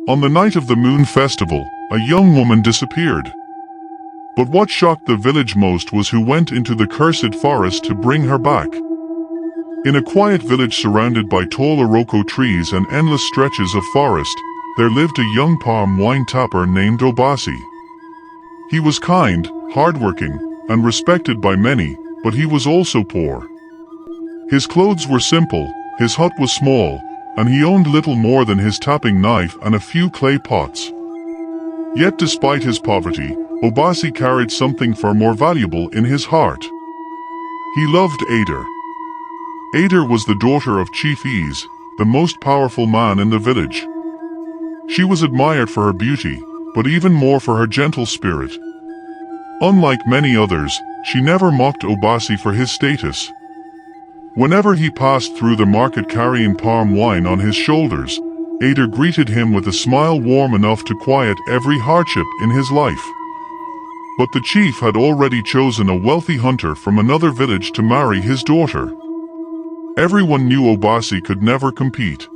On the night of the moon festival, a young woman disappeared. But what shocked the village most was who went into the cursed forest to bring her back. In a quiet village surrounded by tall Iroko trees and endless stretches of forest, there lived a young palm wine tapper named Obasi. He was kind, hardworking, and respected by many, but he was also poor. His clothes were simple, his hut was small, and he owned little more than his tapping knife and a few clay pots. Yet despite his poverty, Obasi carried something far more valuable in his heart. He loved Adair. Adair was the daughter of Chief Ease, the most powerful man in the village. She was admired for her beauty, but even more for her gentle spirit. Unlike many others, she never mocked Obasi for his status. Whenever he passed through the market carrying palm wine on his shoulders, Adair greeted him with a smile warm enough to quiet every hardship in his life. But the chief had already chosen a wealthy hunter from another village to marry his daughter. Everyone knew Obasi could never compete.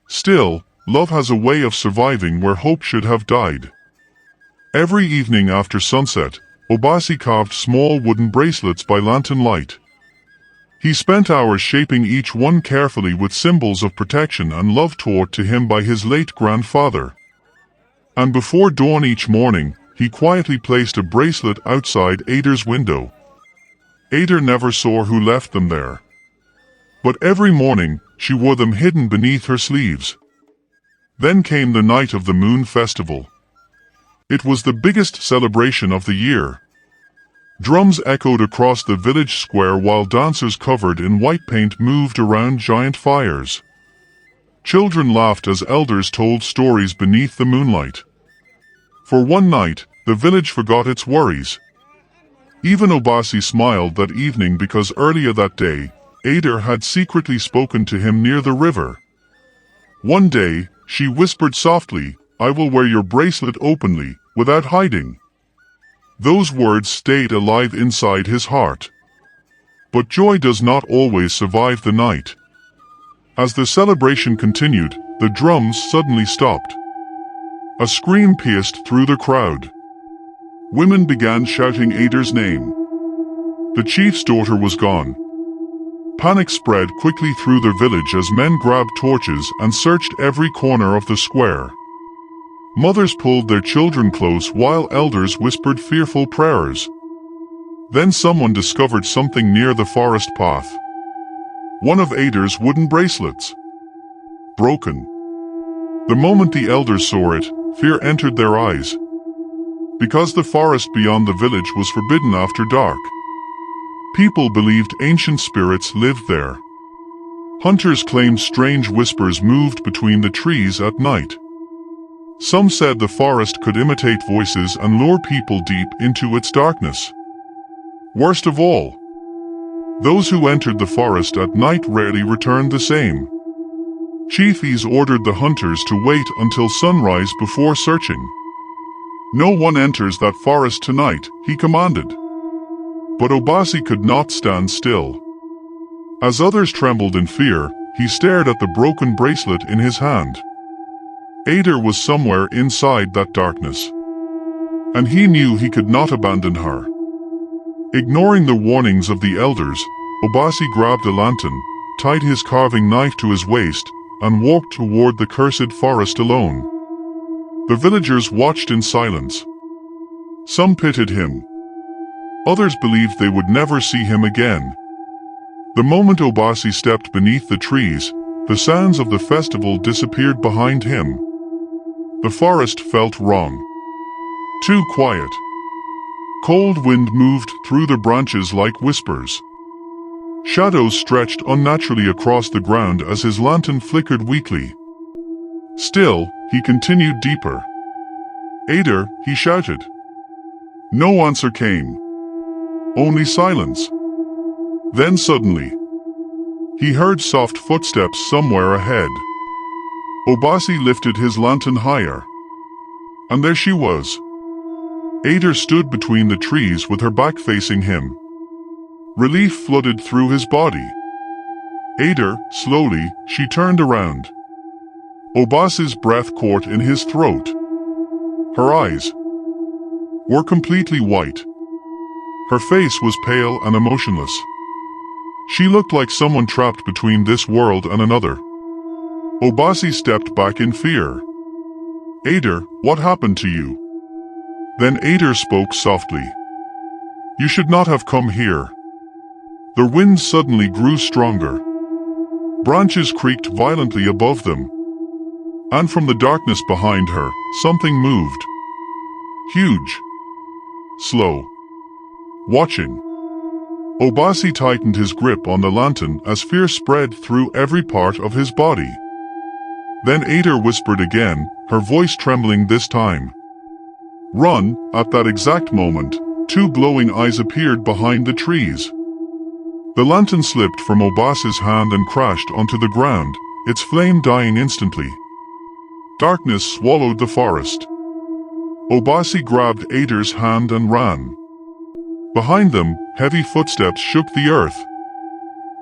Still, love has a way of surviving where hope should have died. Every evening after sunset, Obasi carved small wooden bracelets by lantern light. He spent hours shaping each one carefully with symbols of protection and love taught to him by his late grandfather. And before dawn each morning, he quietly placed a bracelet outside Adair's window. Adair never saw who left them there. But every morning, she wore them hidden beneath her sleeves. Then came the night of the moon festival. It was the biggest celebration of the year. Drums echoed across the village square while dancers covered in white paint moved around giant fires. Children laughed as elders told stories beneath the moonlight. For one night, the village forgot its worries. Even Obasi smiled that evening because earlier that day, Adair had secretly spoken to him near the river. One day, she whispered softly, "I will wear your bracelet openly, without hiding." Those words stayed alive inside his heart. But joy does not always survive the night. As the celebration continued, the drums suddenly stopped. A scream pierced through the crowd. Women began shouting Adair's name. The chief's daughter was gone. Panic spread quickly through the village as men grabbed torches and searched every corner of the square. Mothers pulled their children close while elders whispered fearful prayers. Then someone discovered something near the forest path. One of Adair's wooden bracelets. Broken. The moment the elders saw it, fear entered their eyes. Because the forest beyond the village was forbidden after dark. People believed ancient spirits lived there. Hunters claimed strange whispers moved between the trees at night. Some said the forest could imitate voices and lure people deep into its darkness. Worst of all, those who entered the forest at night rarely returned the same. Chief Ease ordered the hunters to wait until sunrise before searching. "No one enters that forest tonight," he commanded. But Obasi could not stand still. As others trembled in fear, he stared at the broken bracelet in his hand. Adair was somewhere inside that darkness. And he knew he could not abandon her. Ignoring the warnings of the elders, Obasi grabbed a lantern, tied his carving knife to his waist, and walked toward the cursed forest alone. The villagers watched in silence. Some pitied him. Others believed they would never see him again. The moment Obasi stepped beneath the trees, the sounds of the festival disappeared behind him. The forest felt wrong. Too quiet. Cold wind moved through the branches like whispers. Shadows stretched unnaturally across the ground as his lantern flickered weakly. Still, he continued deeper. "Adair," he shouted. No answer came. Only silence. Then suddenly, he heard soft footsteps somewhere ahead. Obasi lifted his lantern higher. And there she was. Adair stood between the trees with her back facing him. Relief flooded through his body. "Adair," slowly, she turned around. Obasi's breath caught in his throat. Her eyes were completely white. Her face was pale and emotionless. She looked like someone trapped between this world and another. Obasi stepped back in fear. "Ader, what happened to you?" Then Ader spoke softly. "You should not have come here." The wind suddenly grew stronger. Branches creaked violently above them. And from the darkness behind her, something moved. Huge. Slow. Watching. Obasi tightened his grip on the lantern as fear spread through every part of his body. Then Ader whispered again, her voice trembling this time. "Run!" At that exact moment, two glowing eyes appeared behind the trees. The lantern slipped from Obasi's hand and crashed onto the ground, its flame dying instantly. Darkness swallowed the forest. Obasi grabbed Ader's hand and ran. Behind them, heavy footsteps shook the earth.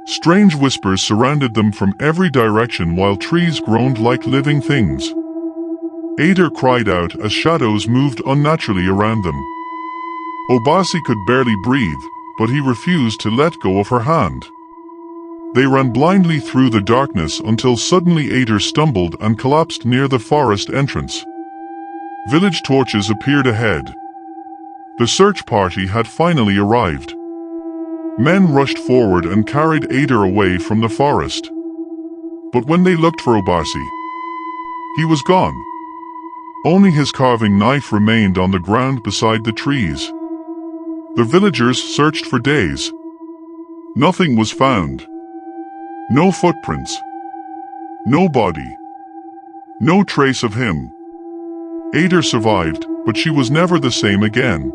Strange whispers surrounded them from every direction while trees groaned like living things. Ader cried out as shadows moved unnaturally around them. Obasi could barely breathe, but he refused to let go of her hand. They ran blindly through the darkness until suddenly Ader stumbled and collapsed near the forest entrance. Village torches appeared ahead. The search party had finally arrived. Men rushed forward and carried Ader away from the forest. But when they looked for Obasi, he was gone. Only his carving knife remained on the ground beside the trees. The villagers searched for days. Nothing was found. No footprints. No body. No trace of him. Ader survived, but she was never the same again.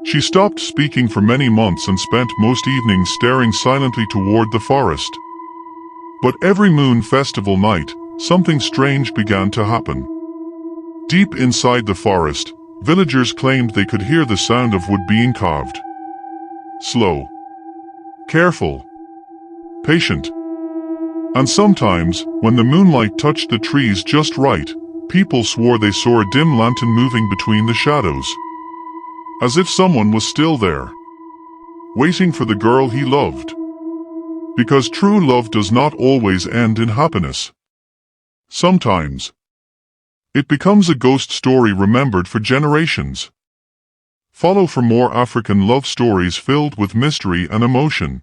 She stopped speaking for many months and spent most evenings staring silently toward the forest. But every moon festival night, something strange began to happen. Deep inside the forest, villagers claimed they could hear the sound of wood being carved. Slow. Careful. Patient. And sometimes, when the moonlight touched the trees just right, people swore they saw a dim lantern moving between the shadows. As if someone was still there, waiting for the girl he loved. Because true love does not always end in happiness. Sometimes, it becomes a ghost story remembered for generations. Follow for more African love stories filled with mystery and emotion.